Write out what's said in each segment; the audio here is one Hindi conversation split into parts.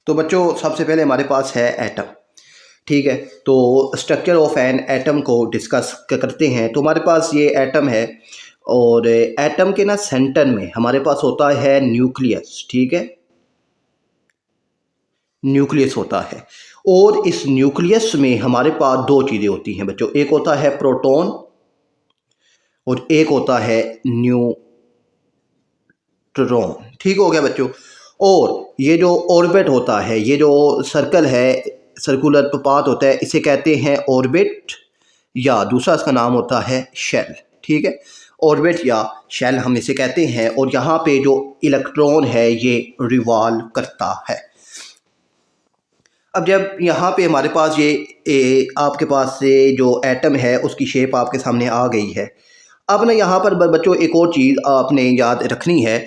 तो बच्चों सबसे पहले हमारे पास है एटम। ठीक है, तो स्ट्रक्चर ऑफ एन एटम को डिस्कस करते हैं। तो हमारे पास ये एटम है और एटम के ना सेंटर में हमारे पास होता है न्यूक्लियस। ठीक है, न्यूक्लियस होता है और इस न्यूक्लियस में हमारे पास दो चीज़ें होती हैं बच्चों, एक होता है प्रोटॉन और एक होता है न्यूट्रॉन। ठीक हो गया बच्चों। और ये जो ऑर्बिट होता है, ये जो सर्कल है, सर्कुलर पाथ होता है, इसे कहते हैं ऑर्बिट या दूसरा इसका नाम होता है शेल। ठीक है, ऑर्बिट या शेल हम इसे कहते हैं। और यहाँ पे जो इलेक्ट्रॉन है ये रिवॉल्व करता है। अब जब यहाँ पे हमारे पास ये आपके पास से जो एटम है उसकी शेप आपके सामने आ गई है। अब ना यहाँ पर बच्चों एक और चीज़ आपने याद रखनी है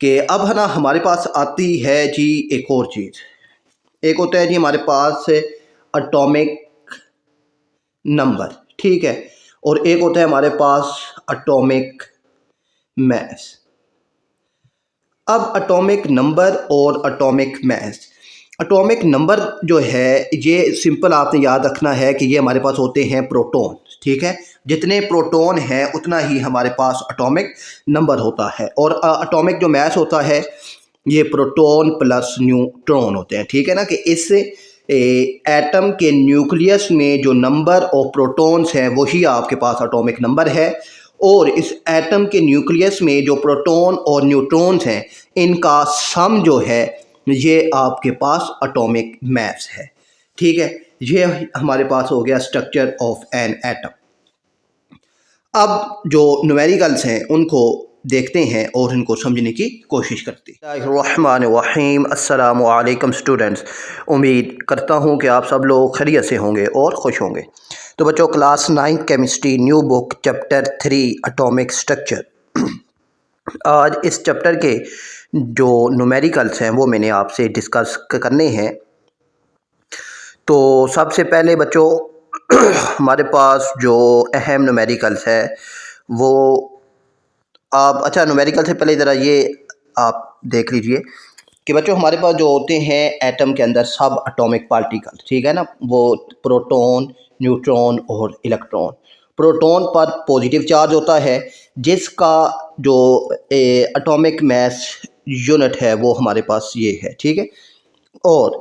कि अब है ना हमारे पास आती है जी एक और चीज़। एक होता है जी हमारे पास एटॉमिक नंबर, ठीक है, और एक होता है हमारे पास एटॉमिक मास। अब एटॉमिक नंबर और एटॉमिक मास, एटॉमिक नंबर जो है ये सिंपल आपने याद रखना है कि ये हमारे पास होते हैं प्रोटॉन। ठीक है, जितने प्रोटॉन हैं उतना ही हमारे पास एटॉमिक नंबर होता है। और एटॉमिक जो मास होता है ये प्रोटॉन प्लस न्यूट्रॉन होते हैं। ठीक है ना, कि इस एटम के न्यूक्लियस में जो नंबर ऑफ प्रोटॉन्स हैं वही आपके पास एटॉमिक नंबर है। और इस एटम के न्यूक्लियस में जो प्रोटॉन और न्यूट्रॉन्स हैं इनका सम जो है ये आपके पास एटॉमिक मास है। ठीक है, ये हमारे पास हो गया स्ट्रक्चर ऑफ एन एटम। अब जो न्यूमेरिकल्स हैं उनको देखते हैं और इनको समझने की कोशिश करते हैं। बिस्मिल्लाहिर्रहमानिर्रहीम, अस्सलामु अलैकुम स्टूडेंट्स। उम्मीद करता हूँ कि आप सब लोग खैरियत से होंगे और खुश होंगे। तो बच्चों class 9 chemistry new book chapter 3 atomic structure. आज इस चैप्टर के जो न्यूमेरिकल्स हैं वो मैंने आपसे डिस्कस करने हैं। तो सबसे पहले बच्चों हमारे पास जो अहम न्यूमेरिकल्स है वो आप, अच्छा न्यूमेरिकल से पहले ज़रा ये आप देख लीजिए कि बच्चों हमारे पास जो होते हैं एटम के अंदर सब एटॉमिक पार्टिकल, ठीक है ना, वो प्रोटॉन, न्यूट्रॉन और इलेक्ट्रॉन। प्रोटॉन पर पॉजिटिव चार्ज होता है जिसका जो एटॉमिक मास यूनिट है वो हमारे पास ये है। ठीक है, और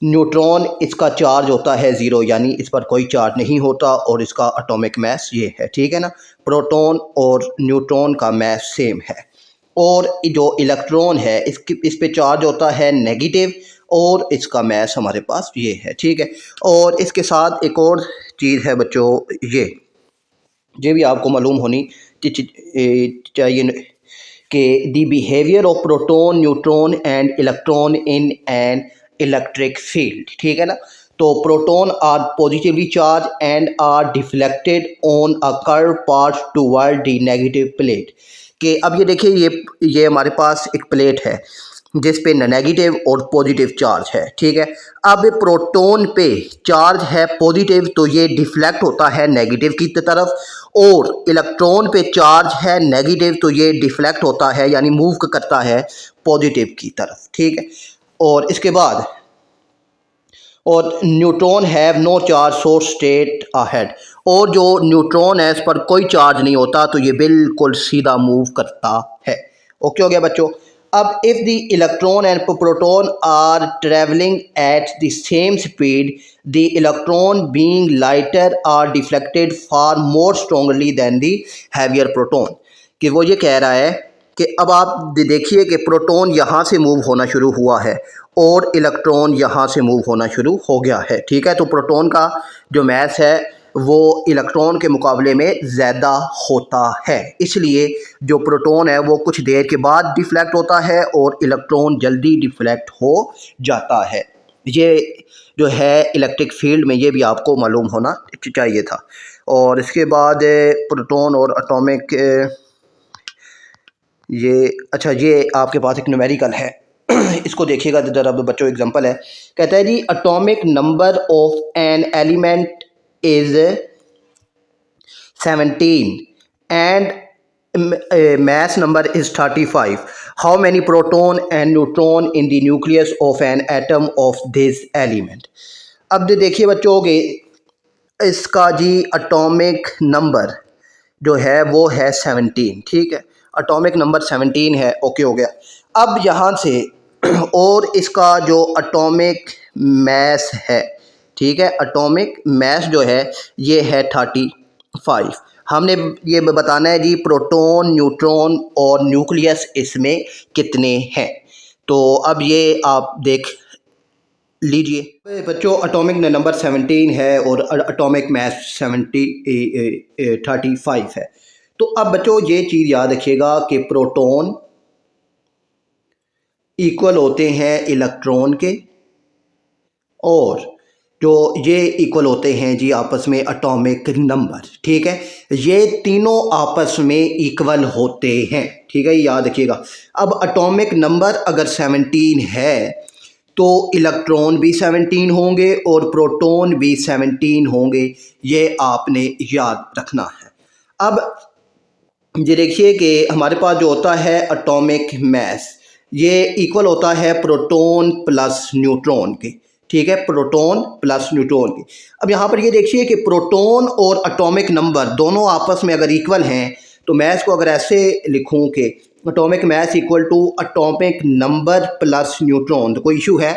न्यूट्रॉन इसका चार्ज होता है ज़ीरो, यानी इस पर कोई चार्ज नहीं होता और इसका एटॉमिक मास ये है। ठीक है ना, प्रोटॉन और न्यूट्रॉन का मास सेम है। और जो इलेक्ट्रॉन है इस पे चार्ज होता है नेगेटिव और इसका मास हमारे पास ये है। ठीक है, और इसके साथ एक और चीज़ है बच्चों, ये भी आपको मालूम होनी चाहिए कि the behaviour of proton, neutron and electron in an electric field. ठीक है ना, तो proton are positively charge and are deflected on a curve path toward the negative plate. कि अब ये देखिए ये हमारे पास एक प्लेट है जिस पे नेगेटिव और पॉजिटिव चार्ज है। ठीक है, अब प्रोटॉन पे चार्ज है पॉजिटिव तो ये डिफ्लेक्ट होता है नेगेटिव की तरफ, और इलेक्ट्रॉन पे चार्ज है नेगेटिव तो ये डिफ्लेक्ट होता है यानी मूव करता है पॉजिटिव की तरफ। ठीक है, और इसके बाद और neutron have no charge so straight ahead, और जो न्यूट्रॉन है इस पर कोई चार्ज नहीं होता तो ये बिल्कुल सीधा मूव करता है। ओके हो गया बच्चों। अब if the electron and proton are travelling at the same speed, the electron being lighter are deflected far more strongly than the heavier proton. कि वो ये कह रहा है कि अब आप देखिए कि प्रोटॉन यहाँ से मूव होना शुरू हुआ है और इलेक्ट्रॉन यहाँ से मूव होना शुरू हो गया है। ठीक है, तो प्रोटॉन का जो मास है वो इलेक्ट्रॉन के मुकाबले में ज़्यादा होता है, इसलिए जो प्रोटॉन है वो कुछ देर के बाद डिफ्लेक्ट होता है और इलेक्ट्रॉन जल्दी डिफ्लेक्ट हो जाता है। ये जो है इलेक्ट्रिक फील्ड में ये भी आपको मालूम होना चाहिए था। और इसके बाद प्रोटॉन और एटॉमिक ये, अच्छा ये आपके पास एक न्यूमेरिकल है इसको देखिएगा जरा बच्चों, एग्जांपल है, कहता है जी atomic number of an element is 17 and mass number is 35. How many proton and neutron in the nucleus of an atom of this element? अब देखिए बच्चों के इसका जी एटॉमिक नंबर जो है वो है 17। ठीक है, एटॉमिक नंबर 17 है। ओके हो गया। अब यहाँ से और इसका जो एटॉमिक मैस है, ठीक है, एटॉमिक मैस जो है ये है 35। हमने ये बताना है जी प्रोटॉन, न्यूट्रॉन और न्यूक्लियस इसमें कितने हैं। तो अब ये आप देख लीजिए बच्चों, एटॉमिक नंबर 17 है और एटॉमिक मैस 35 है। तो अब बच्चों ये चीज़ याद रखिएगा कि प्रोटॉन इक्वल होते हैं इलेक्ट्रॉन के और जो ये इक्वल होते हैं जी आपस में एटॉमिक नंबर। ठीक है, ये तीनों आपस में इक्वल होते हैं। ठीक है, याद रखिएगा। अब एटॉमिक नंबर अगर 17 है तो इलेक्ट्रॉन भी 17 होंगे और प्रोटॉन भी 17 होंगे, ये आपने याद रखना है। अब ये देखिए कि हमारे पास जो होता है एटॉमिक मैस, ये इक्वल होता है प्रोटॉन प्लस न्यूट्रॉन के। ठीक है, प्रोटॉन प्लस न्यूट्रॉन की। अब यहाँ पर ये देखिए कि प्रोटॉन और एटॉमिक नंबर दोनों आपस में अगर इक्वल हैं तो मैथ को अगर ऐसे लिखूँ कि atomic mass equal to atomic number plus neutron, तो कोई इशू है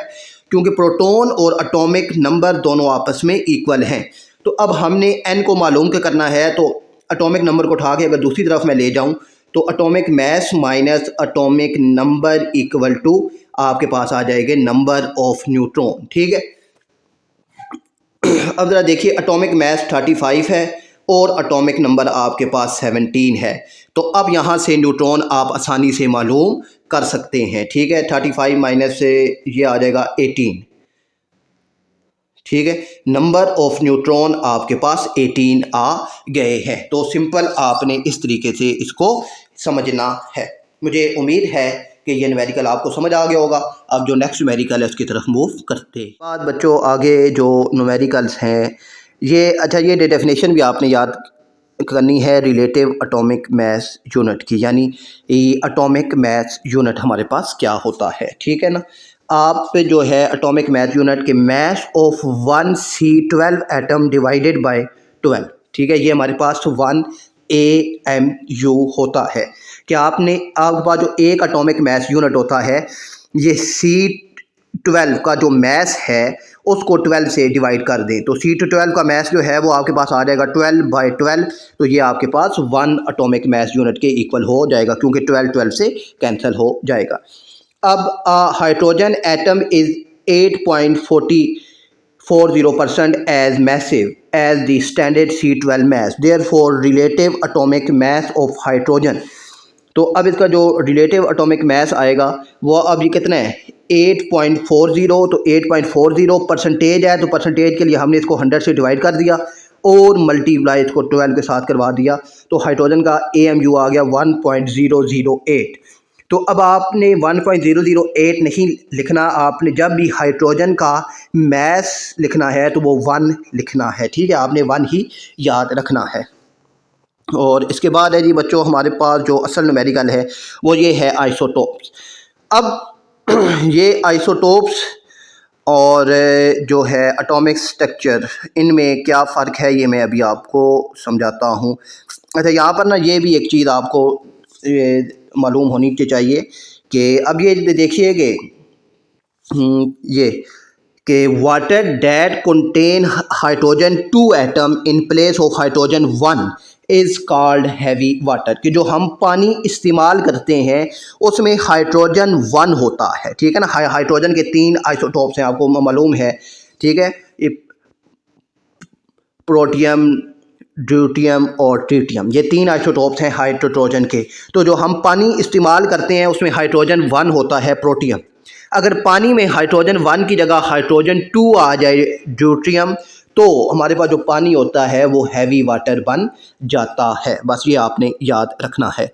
क्योंकि प्रोटॉन और एटॉमिक नंबर दोनों आपस में इक्वल हैं। तो अब हमने एन को मालूम करना है, तो एटॉमिक नंबर को उठा के अगर दूसरी तरफ मैं ले जाऊँ तो atomic mass minus atomic number equal to आपके पास आ जाएंगे नंबर ऑफ न्यूट्रॉन। ठीक है, अब ज़रा देखिए एटॉमिक मैस 35 है और एटॉमिक नंबर आपके पास 17 है। तो अब यहाँ से न्यूट्रॉन आप आसानी से मालूम कर सकते हैं। ठीक है, 35 माइनस से ये आ जाएगा 18। ठीक है, नंबर ऑफ न्यूट्रॉन आपके पास 18 आ गए हैं। तो सिंपल आपने इस तरीके से इसको समझना है। मुझे उम्मीद है कि ये न्यूमेरिकल आपको समझ आ गया होगा। अब जो नेक्स्ट न्यूमेरिकल है उसकी तरफ मूव करते हैं। बाद बच्चों आगे जो न्यूमेरिकल्स हैं ये, अच्छा ये डेफिनेशन भी आपने याद करनी है रिलेटिव एटॉमिक मैस यूनिट की, यानी एटॉमिक मैस यूनिट हमारे पास क्या होता है। ठीक है ना, आप जो है एटॉमिक मैस यूनिट के mass of 1C12 atom divided by 12। ठीक है, ये हमारे पास 1 AMU होता है कि आपके पास जो एक एटॉमिक मैस यूनिट होता है ये C12 का जो मैस है उसको 12 से डिवाइड कर दें तो C12 का मैस जो है वो आपके पास आ जाएगा 12/12। तो ये आपके पास 1 एटॉमिक मैस यूनिट के इक्वल हो जाएगा क्योंकि 12 से कैंसिल हो जाएगा। अब hydrogen atom is 8.40% as massive as the standard C12 mass, therefore relative atomic mass of hydrogen। तो अब इसका जो रिलेटिव एटॉमिक मैस आएगा वो अब ये कितना है 8.40। तो 8.40 परसेंटेज है, तो परसेंटेज के लिए हमने इसको 100 से डिवाइड कर दिया और मल्टीप्लाई इसको 12 के साथ करवा दिया। तो हाइड्रोजन का AMU आ गया 1.008। तो अब आपने 1.008 नहीं लिखना, आपने जब भी हाइड्रोजन का मैस लिखना है तो वो 1 लिखना है। ठीक है, आपने 1 ही याद रखना है। और इसके बाद है जी बच्चों हमारे पास जो असल न्यूमेरिकल है वो ये है आइसोटोप्स। अब ये आइसोटोप्स और जो है एटॉमिक स्ट्रक्चर, इनमें क्या फ़र्क है ये मैं अभी आपको समझाता हूँ। अच्छा, यहाँ पर ना ये भी एक चीज़ आपको मालूम होनी चाहिए कि अब ये देखिए कि ये कि water that contain hydrogen 2 atom in place of hydrogen 1 is called heavy water, कि जो हम पानी इस्तेमाल करते हैं उसमें हाइड्रोजन 1 होता है। ठीक है ना, हाइड्रोजन के 3 आइसोटोप्स हैं आपको मालूम है। ठीक है, प्रोटियम, ड्यूटियम और ट्रिटियम, ये 3 आइसोटोप्स हैं हाइड्रोजन के। तो जो हम पानी इस्तेमाल करते हैं उसमें हाइड्रोजन 1 होता है प्रोटियम। अगर पानी में हाइड्रोजन 1 की जगह हाइड्रोजन 2 आ जाए ड्यूटियम, तो हमारे पास जो पानी होता है वो हैवी वाटर बन जाता है। बस ये आपने याद रखना है।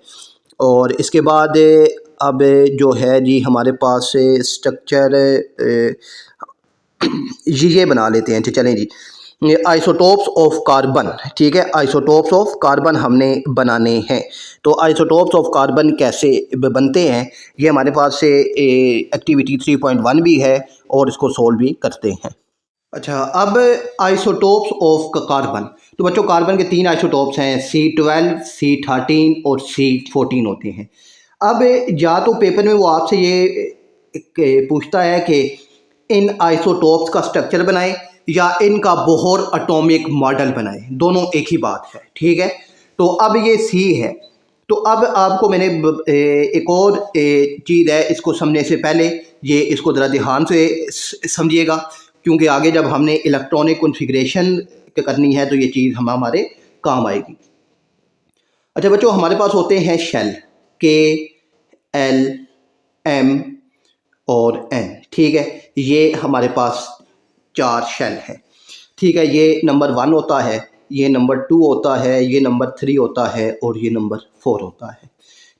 और इसके बाद अब जो है जी हमारे पास स्ट्रक्चर ये बना लेते हैं। चलें जी, आइसोटोप्स ऑफ कार्बन, ठीक है, आइसोटोप्स ऑफ कार्बन हमने बनाने हैं। तो आइसोटोप्स ऑफ कार्बन कैसे बनते हैं, ये हमारे पास से एक्टिविटी 3.1 भी है और इसको सोल्व भी करते हैं। अच्छा, अब आइसोटोप्स ऑफ कार्बन, तो बच्चों कार्बन के 3 आइसोटोप्स हैं, C12, C13 और C14 होते हैं। अब या तो पेपर में वो आपसे ये पूछता है कि इन आइसोटोप्स का स्ट्रक्चर बनाएं या इनका बोहर एटॉमिक मॉडल बनाएं, दोनों एक ही बात है, ठीक है। तो अब ये C है, तो अब आपको मैंने एक और चीज़ है, इसको समझने से पहले ये इसको ज़रा ध्यान से समझिएगा, क्योंकि आगे जब हमने इलेक्ट्रॉनिक कॉन्फ़िगरेशन करनी है तो ये चीज़ हमारे काम आएगी। अच्छा बच्चों, हमारे पास होते हैं शेल K, L, M और N, ठीक है, ये हमारे पास 4 शेल हैं, ठीक है। ये नंबर 1 होता है, ये नंबर 2 होता है, ये नंबर 3 होता है और ये नंबर 4 होता है,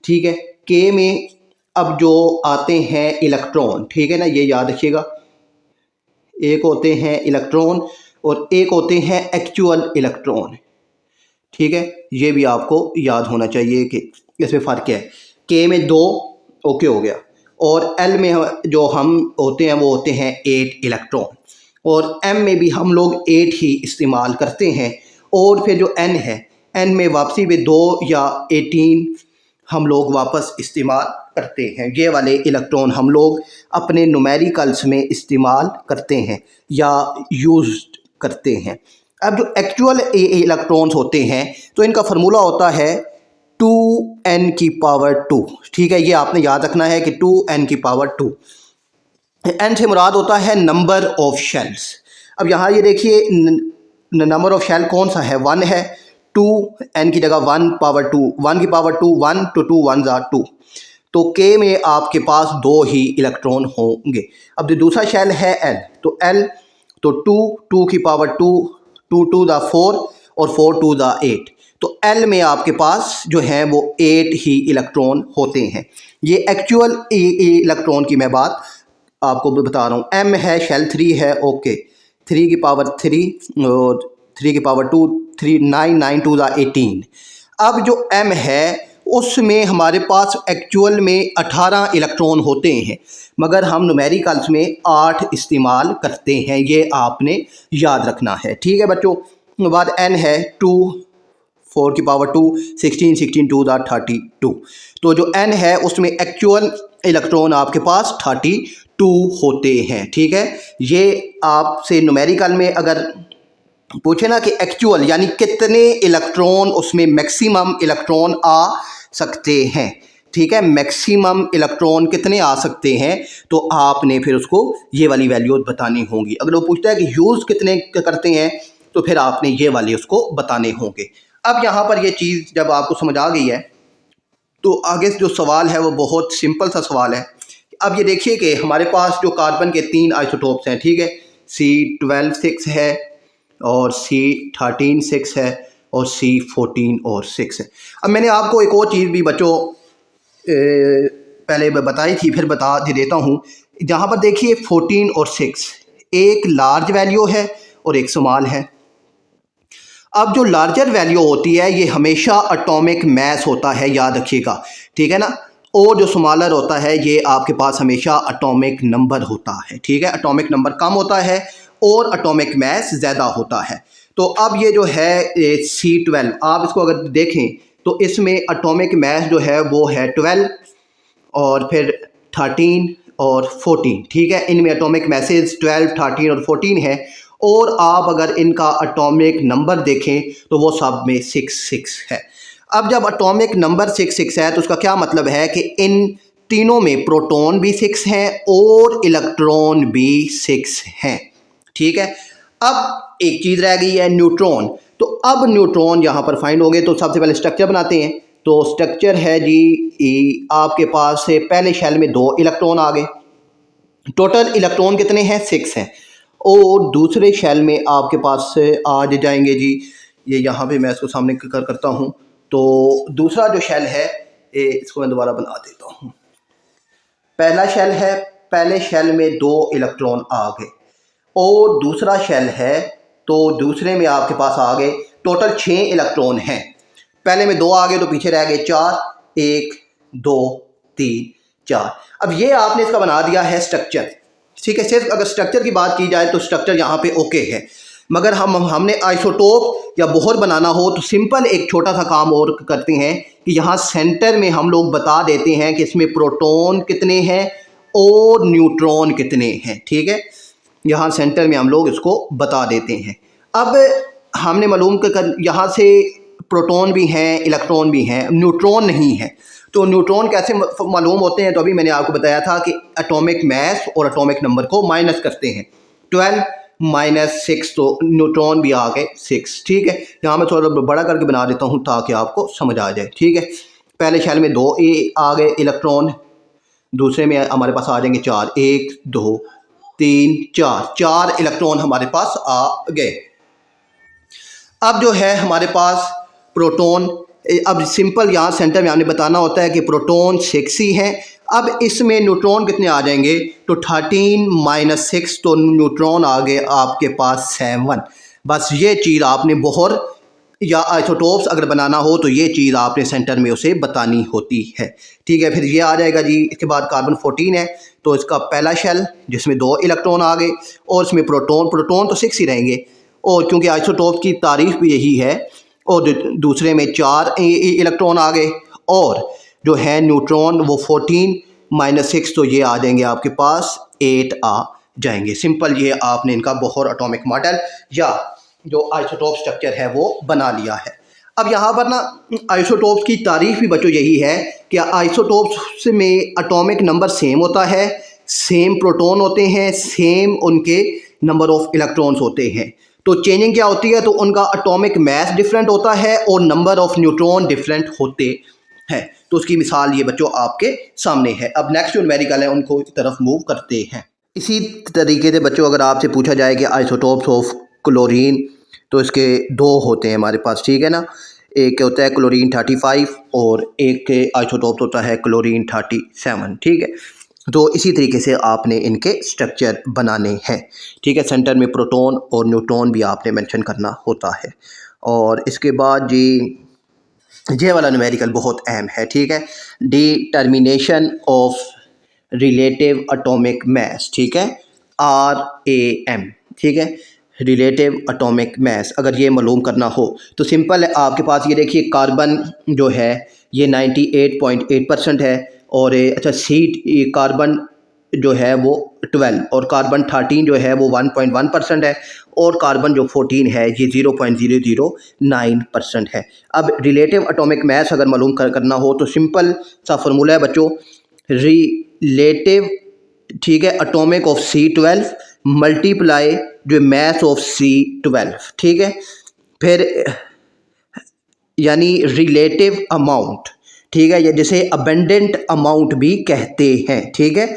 ठीक है। के में अब जो आते हैं इलेक्ट्रॉन, ठीक है ना, ये याद रखिएगा, एक होते हैं इलेक्ट्रॉन और एक होते हैं एक्चुअल इलेक्ट्रॉन, ठीक है। ये भी आपको याद होना चाहिए कि इसमें फ़र्क क्या है। के में 2 ओके हो गया, और एल में जो हम होते हैं वो होते हैं 8 इलेक्ट्रॉन, और एम में भी हम लोग 8 ही इस्तेमाल करते हैं। और फिर जो एन है, एन में वापसी में 2 या 18 हम लोग वापस इस्तेमाल करते हैं। ये वाले इलेक्ट्रॉन हम लोग अपने न्यूमेरिकल्स में इस्तेमाल करते हैं या यूज़ करते हैं। अब जो एक्चुअल इलेक्ट्रॉन्स होते हैं तो इनका फार्मूला होता है 2n⁻², ठीक है। ये आपने याद रखना है कि 2n⁻²। एन से मुराद होता है नंबर ऑफ शेल्स। अब यहाँ ये देखिए नंबर ऑफ शेल कौन सा है, 1 है, 2 n की जगह 1/2, 1/2, 1 to 2 1s are 2, तो के में आपके पास 2 ही इलेक्ट्रॉन होंगे। अब जो दूसरा शेल है L, तो L तो 2 2 2 दा 4 और 4 2 दा 8, तो L में आपके पास जो है वो 8 ही इलेक्ट्रॉन होते हैं। ये एक्चुअल इलेक्ट्रॉन की मैं बात आपको बता रहा हूँ। M है, शेल 3 है, ओके, 3 की पावर 3 और 3 की पावर 2, 3 9 9 2 दा 18। अब जो M है उसमें हमारे पास एक्चुअल में 18 इलेक्ट्रॉन होते हैं, मगर हम न्यूमेरिकल्स में 8 इस्तेमाल करते हैं, ये आपने याद रखना है, ठीक है बच्चों। बाद N है 2, 4 की पावर 2, 16 16 2 दा 32, तो जो N है उसमें एक्चुअल इलेक्ट्रॉन आपके पास 32 होते हैं, ठीक है। ये आपसे न्यूमेरिकल में अगर पूछे ना कि एक्चुअल यानी कितने इलेक्ट्रॉन उसमें मैक्सिमम इलेक्ट्रॉन आ सकते हैं, ठीक है, मैक्सिमम इलेक्ट्रॉन कितने आ सकते हैं, तो आपने फिर उसको ये वाली वैल्यूज बतानी होंगी। अगर वो पूछता है कि यूज़ कितने करते हैं तो फिर आपने ये वाले उसको बताने होंगे। अब यहाँ पर ये चीज़ जब आपको समझ आ गई है तो आगे जो सवाल है वो बहुत सिंपल सा सवाल है। अब ये देखिए कि हमारे पास जो कार्बन के 3 आइसोटोप्स हैं, ठीक है, C12 6 है और C13 6 है और C14 और 6 है। अब मैंने आपको एक और चीज़ भी बच्चों पहले बताई थी, फिर बता देता हूँ। जहाँ पर देखिए 14 और 6 एक लार्ज वैल्यू है और एक स्मॉल है। अब जो लार्जर वैल्यू होती है ये हमेशा एटॉमिक मास होता है, याद रखिएगा, ठीक है ना, और जो स्मॉलर होता है ये आपके पास हमेशा एटॉमिक नंबर होता है, ठीक है। एटॉमिक नंबर कम होता है और एटॉमिक मास ज़्यादा होता है। तो अब ये जो है C12, आप इसको अगर देखें तो इसमें एटॉमिक मास जो है वो है 12 और फिर 13 और 14, ठीक है। इनमें एटॉमिक मैसेज 12, 13 और 14 है, और आप अगर इनका एटॉमिक नंबर देखें तो वो सब में 6 6 है। अब जब एटॉमिक नंबर 6 6 है तो उसका क्या मतलब है कि इन तीनों में प्रोटॉन भी 6 हैं और इलेक्ट्रॉन भी 6 हैं, ठीक है। अब एक चीज़ रह गई है न्यूट्रॉन, तो अब न्यूट्रॉन यहाँ पर फाइंड होंगे, तो सबसे पहले स्ट्रक्चर बनाते हैं। तो स्ट्रक्चर है जी, आपके पास से पहले शेल में 2 इलेक्ट्रॉन आ गए, टोटल इलेक्ट्रॉन कितने हैं, 6 हैं, और दूसरे शेल में आपके पास से आ जाएंगे जी, ये यहाँ पे मैं इसको सामने करता हूँ। तो दूसरा जो शेल है इसको मैं दोबारा बना देता हूँ। पहला शेल है, पहले शेल में 2 इलेक्ट्रॉन आ गए, और दूसरा शेल है तो दूसरे में आपके पास आ गए टोटल 6 इलेक्ट्रॉन हैं। पहले में 2 आ गए तो पीछे रह गए 4, 1 2 3 4। अब ये आपने इसका बना दिया है स्ट्रक्चर, ठीक है। सिर्फ अगर स्ट्रक्चर की बात की जाए तो स्ट्रक्चर यहाँ पे ओके है, मगर हमने आइसोटोप या बोहर बनाना हो तो सिंपल एक छोटा सा काम और करते हैं कि यहाँ सेंटर में हम लोग बता देते हैं कि इसमें प्रोटॉन कितने हैं और न्यूट्रॉन कितने हैं, ठीक है। यहाँ सेंटर में हम लोग इसको बता देते हैं। अब हमने मालूम कर यहाँ से प्रोटॉन भी हैं, इलेक्ट्रॉन भी हैं, न्यूट्रॉन नहीं है। तो न्यूट्रॉन कैसे मालूम होते हैं? तो अभी मैंने आपको बताया था कि एटॉमिक मास और एटॉमिक नंबर को माइनस करते हैं। 12 - 6 तो न्यूट्रॉन भी आ गए 6, ठीक है। यहाँ मैं थोड़ा बड़ा करके बना देता हूँ ताकि आपको समझ आ जाए, ठीक है। पहले शेल में 2 आ गए इलेक्ट्रॉन, दूसरे में हमारे पास आ जाएंगे 4, 1 2 3 4 इलेक्ट्रॉन हमारे पास आ गए। अब जो है हमारे पास प्रोटॉन, अब सिंपल यहाँ सेंटर में हमने बताना होता है कि प्रोटॉन 6 ही हैं। अब इसमें न्यूट्रॉन कितने आ जाएंगे? तो 13 - 6 तो न्यूट्रॉन आ गए आपके पास 7। बस ये चीज़ आपने बोहर या आइसोटोप्स अगर बनाना हो तो ये चीज़ आपने सेंटर में उसे बतानी होती है, ठीक है। फिर ये आ जाएगा जी, इसके बाद कार्बन 14 है तो इसका पहला शेल जिसमें 2 इलेक्ट्रॉन आ गए और इसमें प्रोटॉन तो 6 ही रहेंगे, और क्योंकि आइसोटोप की तारीफ भी यही है। और दूसरे में 4 इलेक्ट्रॉन आ गए और जो है न्यूट्रॉन वो 14 - 6 तो ये आ जाएंगे आपके पास 8 आ जाएंगे। सिंपल ये आपने इनका बोहर एटॉमिक मॉडल या जो आइसोटोप स्ट्रक्चर है वो बना लिया है। अब यहाँ पर ना आइसोटोप्स की तारीफ भी बच्चों यही है कि आइसोटोप्स में एटॉमिक नंबर सेम होता है, सेम प्रोटॉन होते हैं, सेम उनके नंबर ऑफ इलेक्ट्रॉन्स होते हैं। तो चेंजिंग क्या होती है? तो उनका एटॉमिक मास डिफरेंट होता है और नंबर ऑफ न्यूट्रॉन डिफरेंट होते हैं। तो उसकी मिसाल ये बच्चों आपके सामने है। अब नेक्स्ट जो न्यूमेरिकल है उनको इस तरफ मूव करते हैं। इसी तरीके से बच्चों अगर आपसे पूछा जाए कि आइसोटोप्स ऑफ क्लोरीन, तो इसके 2 होते हैं हमारे पास, ठीक है ना। एक होता है क्लोरीन 35 और एक आइसोटोप होता है क्लोरीन 37, ठीक है। तो इसी तरीके से आपने इनके स्ट्रक्चर बनाने हैं, ठीक है। सेंटर में प्रोटॉन और न्यूट्रॉन भी आपने मेंशन करना होता है। और इसके बाद जी ये वाला न्यूमेरिकल बहुत अहम है, ठीक है। डिटर्मिनेशन ऑफ रिलेटिव एटॉमिक मास, ठीक है, RAM, ठीक है। रिलेटिव एटॉमिक मास अगर ये मालूम करना हो तो सिंपल है, आपके पास ये देखिए कार्बन जो है ये 98.8% है और अच्छा सी कार्बन जो है वो 12 और कार्बन 13 जो है वो 1.1% है और कार्बन जो 14 है ये 0.009% है। अब रिलेटिव एटॉमिक मास अगर मालूम करना हो तो सिंपल सा फार्मूला है बच्चों, रिलेटिव, ठीक है, एटॉमिक ऑफ C12 मल्टीप्लाई जो मास ऑफ C12, ठीक है। फिर यानी रिलेटिव अमाउंट, ठीक है, ये जिसे अबेंडेंट अमाउंट भी कहते हैं, ठीक है।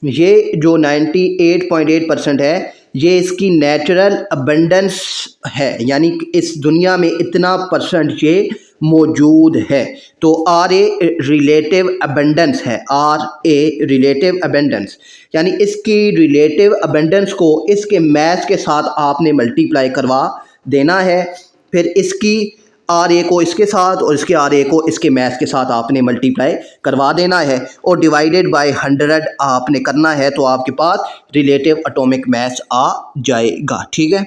ये जो 98.8% है ये इसकी नेचुरल अबेंडेंस है, यानी कि इस दुनिया में इतना परसेंट ये मौजूद है। तो RA रिलेटिव अबेंडेंस है, RA रिलेटिव अबेंडेंस, यानी इसकी रिलेटिव अबेंडेंस को इसके मास के साथ आपने मल्टीप्लाई करवा देना है। फिर इसकी RA को इसके साथ और इसके RA को इसके मास के साथ आपने मल्टीप्लाई करवा देना है और डिवाइडेड बाय 100 आपने करना है, तो आपके पास रिलेटिव एटॉमिक मास आ जाएगा, ठीक है।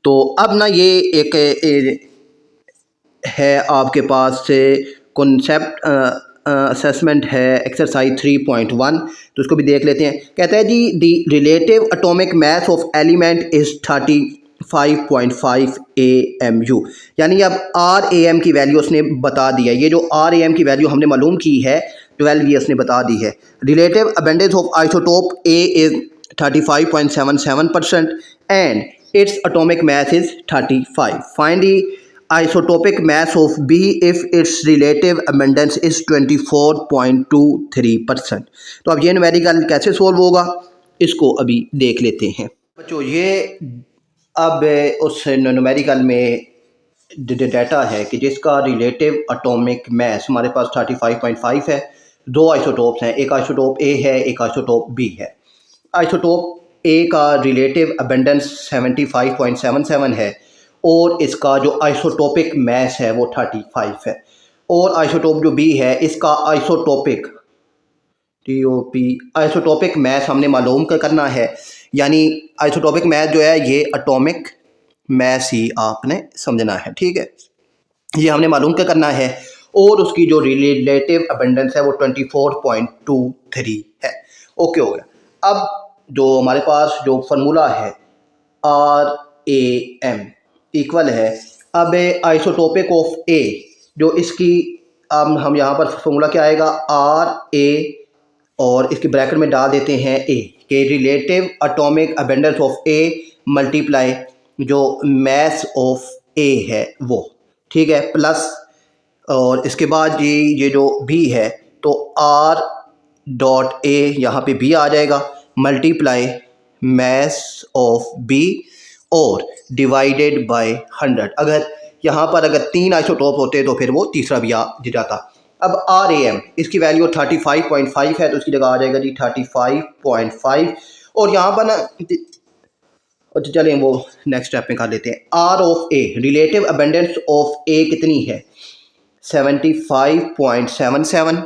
तो अब ना ये एक है आपके पास से कॉन्सेप्ट असेसमेंट है एक्सरसाइज 3.1, तो उसको भी देख लेते हैं। कहता है जी the relative atomic mass of element is 35.5 AMU, यानी अब RAM की वैल्यू उसने बता दी है। ये जो RAM की वैल्यू हमने मालूम की है 12 ये उसने बता दी है। Relative abundance of isotope A is 35.77% and its atomic mass is 35। Find the isotopic mass of B if it's relative abundance is 24.23%। तो अब ये न्यूमेरिकल कैसे सोल्व होगा इसको अभी देख लेते हैं बच्चों। ये अब उस न्यूमेरिकल में डाटा है कि जिसका रिलेटिव एटॉमिक मास हमारे पास 35.5 है। 2 आइसोटोप्स हैं, एक आइसोटोप A है, एक आइसोटोप B है। आइसोटोप ए का रिलेटिव अबेंडेंस 75.77 है और इसका जो आइसोटोपिक मास है वो 35 है। और आइसोटोप जो बी है इसका आइसोटोपिक TOP आइसोटोपिक मास हमने मालूम करना है, यानी आइसोटोपिक मास जो है ये एटॉमिक मास ही आपने समझना है, ठीक है। ये हमने मालूम करना है और उसकी जो रिलेटिव अबेंडेंस है वो 24.23 है। ओके हो गया। अब जो हमारे पास जो फार्मूला है RAM इक्वल है, अब आइसोटोपिक ऑफ A जो इसकी अब हम यहाँ पर फार्मूला क्या आएगा RA और इसके ब्रैकेट में डाल देते हैं A के relative atomic abundance of A multiply जो मास ऑफ A है वो, ठीक है, प्लस और इसके बाद ये जो B है तो R.A यहाँ पे B आ जाएगा मल्टीप्लाई मास ऑफ B और डिवाइडेड बाय 100। अगर यहाँ पर अगर 3 आइसोटोप होते तो फिर वो तीसरा भी आ जाता। अब RAM इसकी वैल्यू 35.5 है तो इसकी जगह आ जाएगा जी 35.5 और यहाँ पर ना अच्छा चलें वो नेक्स्ट स्टेप में कर लेते हैं। R of A relative abundance of A कितनी है 75.77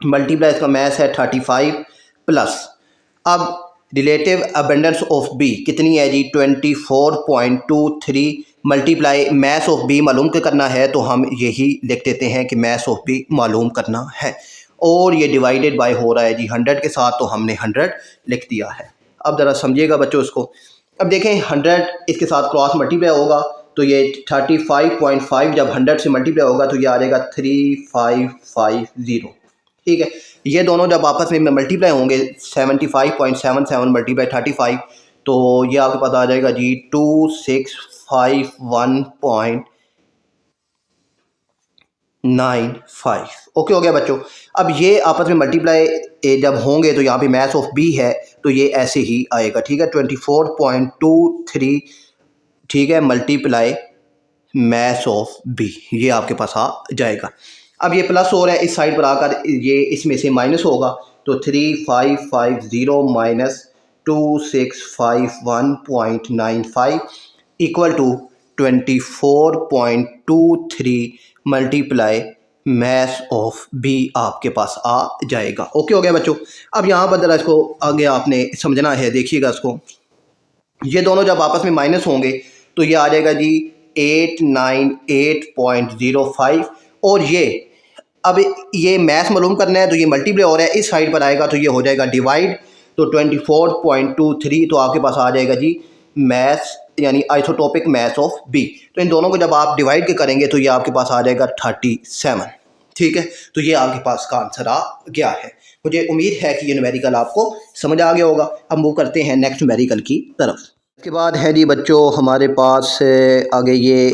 मल्टीप्लाई इसका मास है 35 प्लस अब रिलेटिव अबेंडेंस ऑफ B कितनी है जी 24.23 मल्टीप्लाई मास ऑफ B मालूम करना है तो हम यही लिख देते हैं कि मास ऑफ B मालूम करना है और ये डिवाइडेड बाय हो रहा है जी 100 के साथ तो हमने 100 लिख दिया है। अब ज़रा समझिएगा बच्चों इसको। अब देखें 100 इसके साथ क्रॉस मल्टीप्लाई होगा तो ये 35.5 जब 100 से मल्टीप्लाई होगा तो ये आ जाएगा 3550, ठीक है। ये दोनों जब आपस में मल्टीप्लाई होंगे 75.77 मल्टीप्लाई 35 तो ये आपके पास आ जाएगा जी 2651.95। ओके हो गया बच्चों। अब ये आपस में मल्टीप्लाई जब होंगे तो यहाँ पे मास ऑफ B है तो ये ऐसे ही आएगा, ठीक है, 24.23, ठीक है, मल्टीप्लाई मास ऑफ B ये आपके पास आ जाएगा। अब ये प्लस हो रहा है इस साइड पर आकर ये इसमें से माइनस होगा तो 3550 minus 2651.95 equal to 24.23 multiply mass of B आपके पास आ जाएगा। ओके हो गया बच्चों। अब यहाँ पर जरा इसको आगे आपने समझना है, देखिएगा इसको। ये दोनों जब आपस में माइनस होंगे तो ये आ जाएगा जी 898.05 और ये अब ये मास मालूम करना है तो ये मल्टीप्लाई हो रहा है इस साइड पर आएगा तो ये हो जाएगा डिवाइड तो 24.23 तो आपके पास आ जाएगा जी मास यानी आइसोटोपिक मास ऑफ B। तो इन दोनों को जब आप डिवाइड के करेंगे तो ये आपके पास आ जाएगा 37, ठीक है। तो ये आपके पास का आंसर आ गया है। मुझे उम्मीद है कि ये न्यूमेरिकल आपको समझ आ गया होगा। अब मूव करते हैं नेक्स्ट न्यूमेरिकल की तरफ। इसके बाद है जी बच्चों हमारे पास आगे ये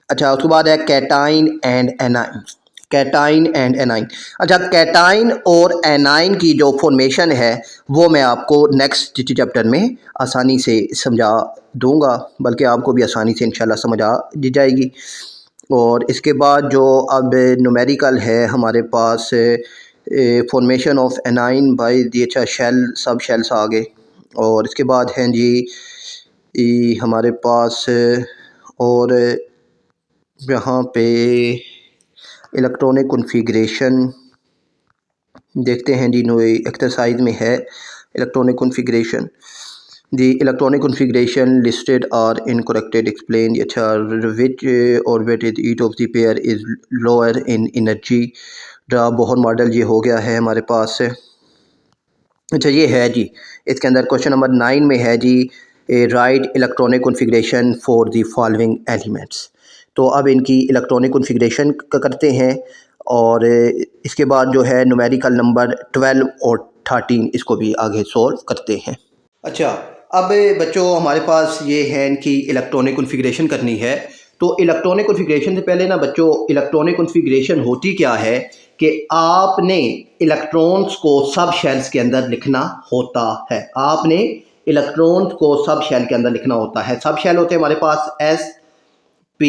अच्छा उसके बाद है cation and A9. Cation and A9, अच्छा कैटाइन और एनाइन की जो फॉर्मेशन है वो मैं आपको नेक्स्ट चैप्टर में आसानी से समझा दूंगा, बल्कि आपको भी आसानी से इंशाल्लाह समझ आ जाएगी। और इसके बाद जो अब न्यूमेरिकल है हमारे पास formation of anion by the अच्छा शेल सब शेल्स आ गए। और इसके बाद हैं जी हमारे पास और यहाँ पे इलेक्ट्रॉनिक कॉन्फ़िगरेशन देखते हैं जी, नो एक्सरसाइज में है electronic configuration. The electronic configuration listed are incorrected explain, अच्छा which orbit is each of the pair is lower in energy. Draw Bohr model ये हो गया है हमारे पास से। अच्छा ये है जी इसके अंदर क्वेश्चन नंबर 9 में है जी write electronic configuration for the following elements. तो अब इनकी इलेक्ट्रॉनिक कॉन्फ़िगरेशन करते हैं और इसके बाद जो है न्यूमेरिकल नंबर 12 और 13 इसको भी आगे सॉल्व करते हैं। अच्छा अब बच्चों हमारे पास ये है इनकी इलेक्ट्रॉनिक कॉन्फ़िगरेशन करनी है। तो इलेक्ट्रॉनिक कॉन्फ़िगरेशन से पहले ना बच्चों इलेक्ट्रॉनिक कॉन्फ़िगरेशन होती क्या है कि आपने इलेक्ट्रॉन्स को सब शेल्स के अंदर लिखना होता है। आपने इलेक्ट्रॉन्स को सब शेल के अंदर लिखना होता है। सब शेल होते हैं हमारे पास S P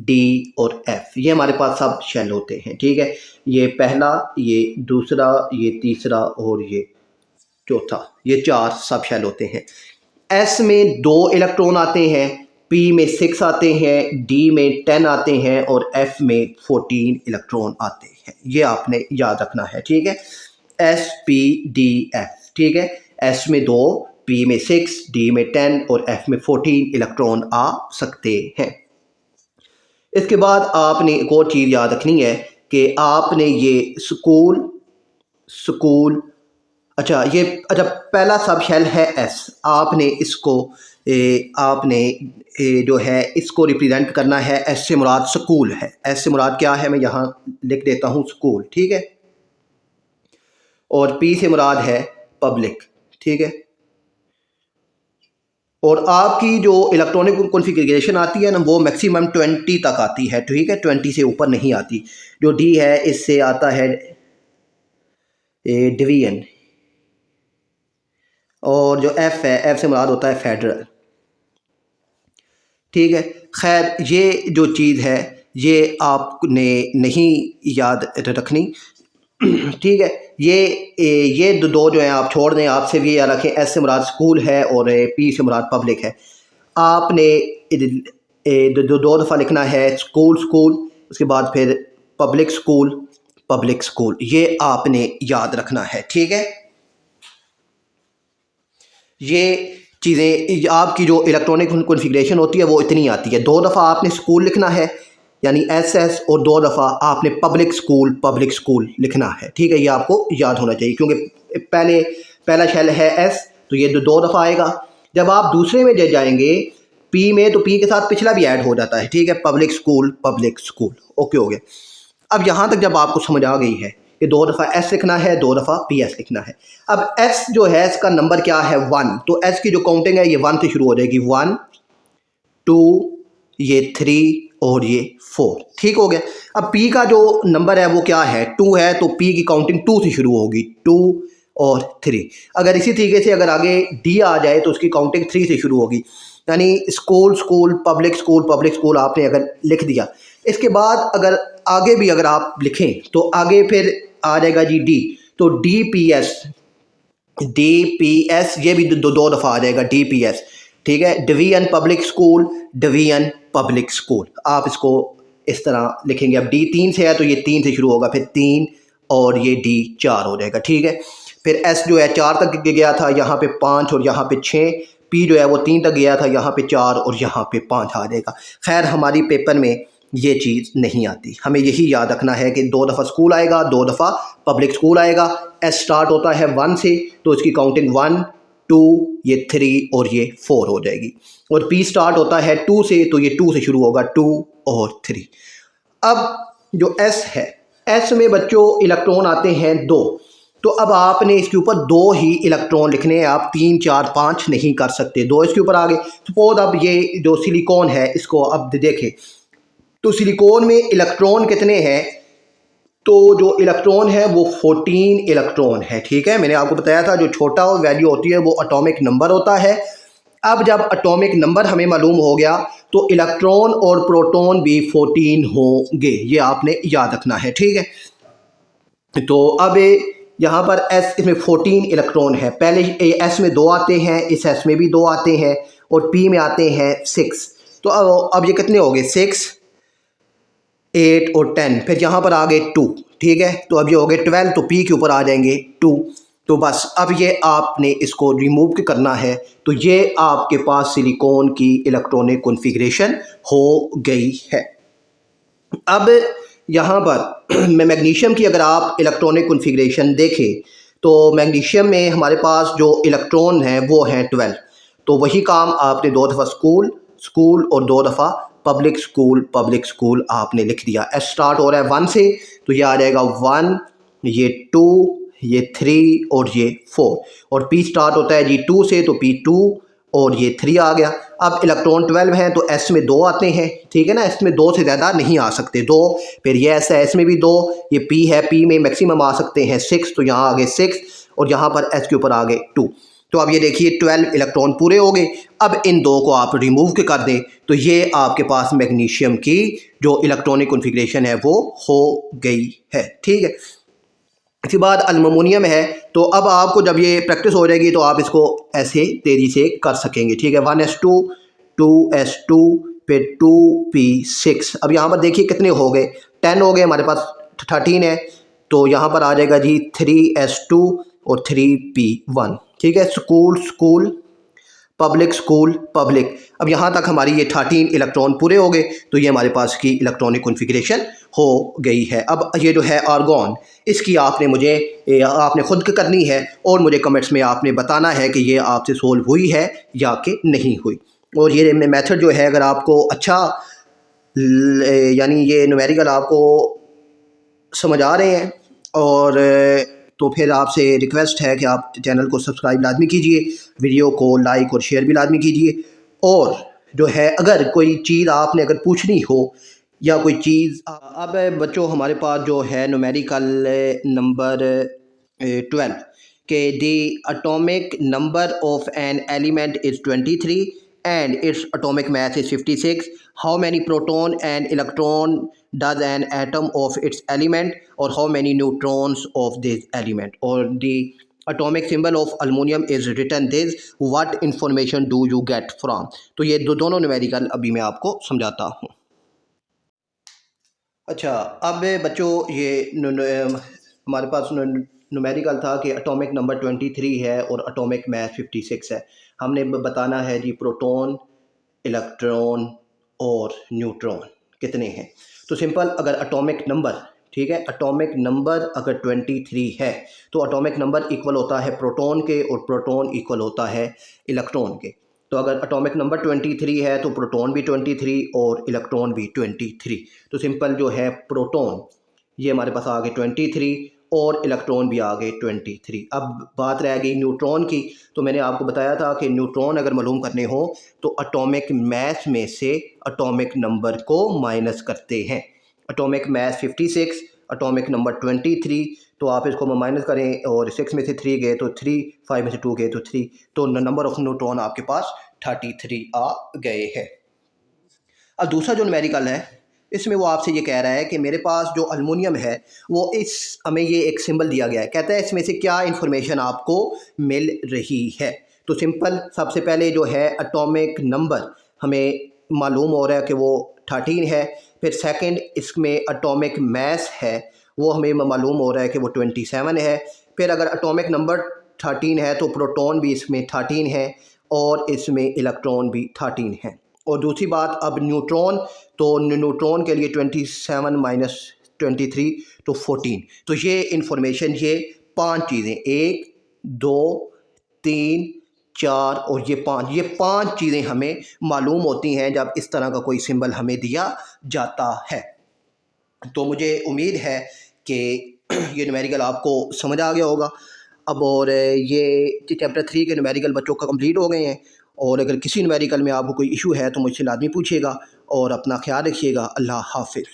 D और F, ये हमारे पास सब शेल होते हैं, ठीक है। ये पहला, ये दूसरा, ये तीसरा और ये चौथा, ये 4 सब शेल होते हैं। एस में 2 इलेक्ट्रॉन आते हैं, पी में 6 आते हैं, डी में 10 आते हैं और एफ में 14 इलेक्ट्रॉन आते हैं। ये आपने याद रखना है, ठीक है। एस पी डी एफ, ठीक है। एस में 2, पी में 6, डी में 10 और एफ में 14 इलेक्ट्रॉन आ सकते हैं। इसके बाद आपने एक और चीज़ याद रखनी है कि आपने ये स्कूल अच्छा पहला सब शेल है एस। आपने इसको जो है इसको रिप्रेजेंट करना है। एस से मुराद स्कूल है। एस से मुराद क्या है, मैं यहाँ लिख देता हूँ स्कूल, ठीक है। और पी से मुराद है पब्लिक, ठीक है। और आपकी जो इलेक्ट्रॉनिक कॉन्फ़िगरेशन आती है ना, वो मैक्सिमम 20 तक आती है, ठीक है। 20 से ऊपर नहीं आती। जो डी है इससे आता है डिवीजन, और जो एफ है, एफ से मुराद होता है फेडरल, ठीक है। खैर ये जो चीज़ है ये आपने नहीं याद रखनी, ठीक है। ये दो जो हैं आप छोड़ दें, आपसे भी याद रखें। एस से मुराद स्कूल है और पी से मुराद पब्लिक है। आपने दो दफ़ा लिखना है स्कूल स्कूल, उसके बाद फिर पब्लिक स्कूल, ये आपने याद रखना है, ठीक है। ये चीज़ें आपकी जो इलेक्ट्रॉनिक कॉन्फ़िगरेशन होती है वो इतनी आती है। 2 दफ़ा आपने स्कूल लिखना है यानी एस एस, और 2 दफ़ा आपने पब्लिक स्कूल लिखना है, ठीक है। ये आपको याद होना चाहिए क्योंकि पहला शेल है एस, तो ये 2 दफ़ा आएगा। जब आप दूसरे में जाएंगे पी में, तो पी के साथ पिछला भी ऐड हो जाता है, ठीक है। पब्लिक स्कूल, ओके हो गया। अब यहाँ तक जब आपको समझ आ गई है कि 2 दफ़ा एस लिखना है, 2 दफ़ा पी एस लिखना है। अब एस जो है इसका नंबर क्या है 1, तो एस की जो काउंटिंग है ये 1 से शुरू हो जाएगी। 1 2 ये 3 और ये 4, ठीक हो गया। अब पी का जो नंबर है वो क्या है 2 है, तो पी की काउंटिंग 2 से शुरू होगी, 2 और 3। अगर इसी तरीके से अगर आगे डी आ जाए तो उसकी काउंटिंग 3 से शुरू होगी, यानी स्कूल पब्लिक स्कूल आपने अगर लिख दिया। इसके बाद अगर आगे भी अगर आप लिखें तो आगे फिर आ जाएगा जी डी, तो डी पी एस ये भी 2 दफ़ा आ जाएगा, डी पी एस, ठीक है। डिवीजन पब्लिक स्कूल, आप इसको इस तरह लिखेंगे। अब डी 3 से है तो ये 3 से शुरू होगा, फिर 3 और ये डी 4 हो जाएगा, ठीक है। फिर एस जो है 4 तक गया था, यहाँ पे 5 और यहाँ पे 6। पी जो है वो 3 तक गया था, यहाँ पे 4 और यहाँ पे 5 आ जाएगा। खैर हमारी पेपर में ये चीज़ नहीं आती। हमें यही याद रखना है कि 2 दफ़ा स्कूल आएगा, 2 दफ़ा पब्लिक स्कूल आएगा। एस स्टार्ट होता है 1 से, तो इसकी काउंटिंग 1 2 ये 3 और ये 4 हो जाएगी। और पी स्टार्ट होता है 2 से, तो ये 2 से शुरू होगा, 2 और 3। अब जो एस है, एस में बच्चों इलेक्ट्रॉन आते हैं 2, तो अब आपने इसके ऊपर 2 ही इलेक्ट्रॉन लिखने हैं, आप 3 4 5 नहीं कर सकते। 2 इसके ऊपर आ गए। सपोज अब ये जो सिलिकॉन है इसको अब देखें, तो सिलिकॉन में इलेक्ट्रॉन कितने हैं, तो जो इलेक्ट्रॉन है वो 14 इलेक्ट्रॉन है, ठीक है। मैंने आपको बताया था जो छोटा वैल्यू होती है वो एटॉमिक नंबर होता है। अब जब एटॉमिक नंबर हमें मालूम हो गया तो इलेक्ट्रॉन और प्रोटॉन भी 14 होंगे, ये आपने याद रखना है, ठीक है। तो अब यहाँ पर एस इसमें 14 इलेक्ट्रॉन है। पहले एस में 2 आते हैं, इस एस में भी 2 आते हैं और पी में आते हैं 6। तो अब ये कितने हो गए 6 8 और 10, फिर यहाँ पर आ गए 2, ठीक है। तो अब ये हो गए 12, तो पी के ऊपर आ जाएंगे 2। तो बस अब ये आपने इसको रिमूव करना है, तो ये आपके पास सिलिकॉन की इलेक्ट्रॉनिक कॉन्फ़िगरेशन हो गई है। अब यहाँ पर मैग्नीशियम की अगर आप इलेक्ट्रॉनिक कॉन्फ़िगरेशन देखें तो मैग्नीशियम में हमारे पास जो इलेक्ट्रॉन हैं वो हैं 12। तो वही काम आपने 2 दफ़ा स्कूल और 2 दफ़ा पब्लिक स्कूल आपने लिख दिया। एस स्टार्ट हो रहा है 1 से, तो ये आ जाएगा 1 ये 2 ये 3 और ये 4। और पी स्टार्ट होता है जी 2 से, तो पी 2 और ये 3 आ गया। अब इलेक्ट्रॉन 12 हैं तो एस में 2 आते हैं, ठीक है ना। एस में 2 से ज़्यादा नहीं आ सकते, 2। फिर ये एस है, एस में भी 2। ये पी है, पी में मैक्सिमम आ सकते हैं 6, तो यहाँ आ गए 6 और यहाँ पर एस के ऊपर आ गए 2। तो अब ये देखिए 12 इलेक्ट्रॉन पूरे हो गए। अब इन 2 को आप रिमूव कर दें तो ये आपके पास मैग्नीशियम की जो इलेक्ट्रॉनिक कॉन्फ़िगरेशन है वो हो गई है, ठीक है। इसके बाद अल्युमिनियम है। तो अब आपको जब ये प्रैक्टिस हो जाएगी तो आप इसको ऐसे तेज़ी से कर सकेंगे, ठीक है। 1s2, 2s2, फिर 2p6। अब यहाँ पर देखिए कितने हो गए, 10 हो गए, हमारे पास 13 है। तो यहाँ पर आ जाएगा जी 3s2 और 3p1, ठीक है। School school, public school public. अब यहाँ तक हमारी ये 13 इलेक्ट्रॉन पूरे हो गए। तो ये हमारे पास की इलेक्ट्रॉनिक कॉन्फ़िगरेशन हो गई है। अब ये जो है आर्गॉन, इसकी आपने खुद करनी है और मुझे कमेंट्स में आपने बताना है कि ये आपसे सोल्व हुई है या कि नहीं हुई। और ये मेथड जो है, अगर आपको अच्छा यानी ये न्यूमेरिकल आपको समझ आ रहे हैं और तो फिर आपसे रिक्वेस्ट है कि आप चैनल को सब्सक्राइब लाजमी कीजिए, वीडियो को लाइक और शेयर भी लाजमी कीजिए। और जो है अगर कोई चीज़ आपने अगर पूछनी हो या कोई चीज़, अब बच्चों हमारे पास जो है न्यूमेरिकल नंबर 12 के दी atomic number of an element is 23 and its atomic mass is 56. How many proton and electron does an atom of its element, or how many neutrons of this element? Or the atomic symbol of aluminum is written this. What information do you get from? तो ये दोनों न्यूमेरिकल अभी मैं आपको समझाता हूँ। अच्छा, अब बच्चों ये हमारे पास न्यूमेरिकल था कि एटॉमिक नंबर 23 है और एटॉमिक मास 56 है। हमने बताना है जी प्रोटॉन, इलेक्ट्रॉन और न्यूट्रॉन कितने हैं। तो सिंपल, अगर एटॉमिक नंबर, ठीक है, एटॉमिक नंबर अगर 23 है तो एटॉमिक नंबर इक्वल होता है प्रोटॉन के और प्रोटॉन इक्वल होता है इलेक्ट्रॉन के। तो अगर एटॉमिक नंबर 23 है तो प्रोटॉन भी 23 और इलेक्ट्रॉन भी 23। तो सिंपल जो है प्रोटॉन ये हमारे पास आ गए 23 और इलेक्ट्रॉन भी आ गए 23। अब बात रह गई न्यूट्रॉन की। तो मैंने आपको बताया था कि न्यूट्रॉन अगर मालूम करने हो तो एटॉमिक मास में से एटॉमिक नंबर को माइनस करते हैं। एटॉमिक मास 56, एटॉमिक नंबर 23, तो आप इसको माइनस करें और 6 में से 3 गए तो 3, 5 में से 2 गए तो 3, तो नंबर ऑफ न्यूट्रॉन आपके पास 33 आ गए हैं। अब दूसरा जो न्यूमेरिकल है, इसमें वो आपसे ये कह रहा है कि मेरे पास जो अल्युमिनियम है वो हमें ये एक सिंबल दिया गया है, कहता है इसमें से क्या इन्फॉर्मेशन आपको मिल रही है। तो सिंपल, सबसे पहले जो है एटॉमिक नंबर हमें मालूम हो रहा है कि वो 13 है। फिर सेकंड, इसमें एटॉमिक मास है वो हमें मालूम हो रहा है कि वो 27 है। फिर अगर एटॉमिक नंबर 13 है तो प्रोटॉन भी इसमें 13 है और इसमें इलेक्ट्रॉन भी 13 है। और दूसरी बात, अब न्यूट्रॉन, तो न्यूट्रॉन के लिए 27 माइनस 23 तो 14। तो ये इंफॉर्मेशन, ये 5 चीज़ें, 1, 2, 3, 4 और ये 5 चीज़ें हमें मालूम होती हैं जब इस तरह का कोई सिंबल हमें दिया जाता है। तो मुझे उम्मीद है कि ये न्यूमेरिकल आपको समझ आ गया होगा अब। और ये चैप्टर 3 के न्यूमेरिकल बच्चों का कंप्लीट हो गए हैं। और अगर किसी न्यूमेरिकल में आपको कोई इशू है तो मुझसे लाजमी पूछिएगा और अपना ख्याल रखिएगा। अल्लाह हाफिज़।